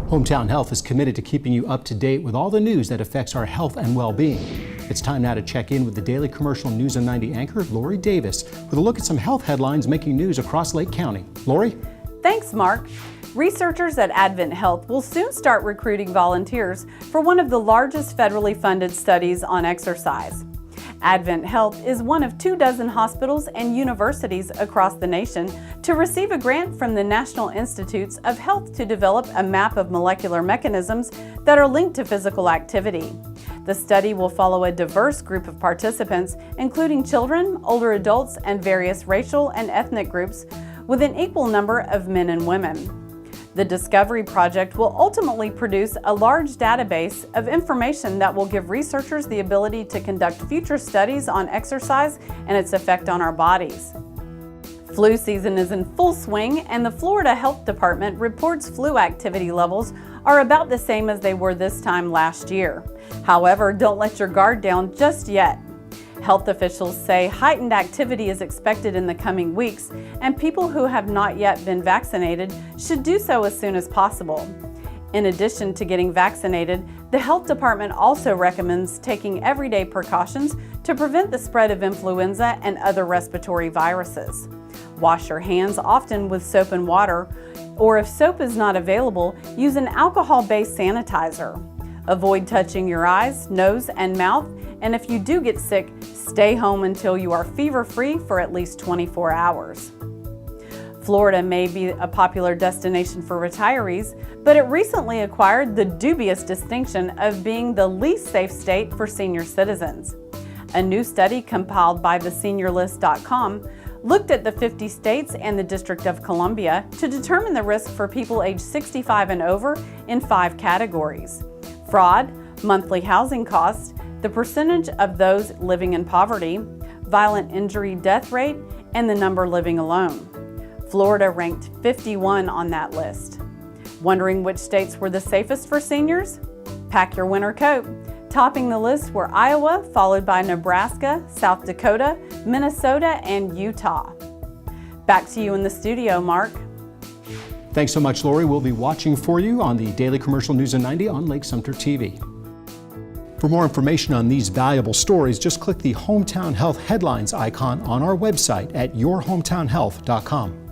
Hometown Health is committed to keeping you up to date with all the news that affects our health and well-being. It's time now to check in with the Daily Commercial News on 90 anchor, Lori Davis, with a look at some health headlines making news across Lake County. Lori? Thanks, Mark. Researchers at AdventHealth will soon start recruiting volunteers for one of the largest federally funded studies on exercise. AdventHealth is one of 24 hospitals and universities across the nation to receive a grant from the National Institutes of Health to develop a map of molecular mechanisms that are linked to physical activity. The study will follow a diverse group of participants, including children, older adults, and various racial and ethnic groups, with an equal number of men and women. The Discovery Project will ultimately produce a large database of information that will give researchers the ability to conduct future studies on exercise and its effect on our bodies. Flu season is in full swing, and the Florida Health Department reports flu activity levels are about the same as they were this time last year. However, don't let your guard down just yet. Health officials say heightened activity is expected in the coming weeks, and people who have not yet been vaccinated should do so as soon as possible. In addition to getting vaccinated, the health department also recommends taking everyday precautions to prevent the spread of influenza and other respiratory viruses. Wash your hands often with soap and water, or if soap is not available, use an alcohol-based sanitizer. Avoid touching your eyes, nose, and mouth, and if you do get sick, stay home until you are fever-free for at least 24 hours. Florida may be a popular destination for retirees, but it recently acquired the dubious distinction of being the least safe state for senior citizens. A new study compiled by theseniorlist.com looked at the 50 states and the District of Columbia to determine the risk for people aged 65 and over in 5 categories: fraud, monthly housing costs, the percentage of those living in poverty, violent injury death rate, and the number living alone. Florida ranked 51 on that list. Wondering which states were the safest for seniors? Pack your winter coat. Topping the list were Iowa, followed by Nebraska, South Dakota, Minnesota, and Utah. Back to you in the studio, Mark. Thanks so much, Lori. We'll be watching for you on the Daily Commercial News on 90 on Lake Sumter TV. For more information on these valuable stories, just click the Hometown Health headlines icon on our website at yourhometownhealth.com.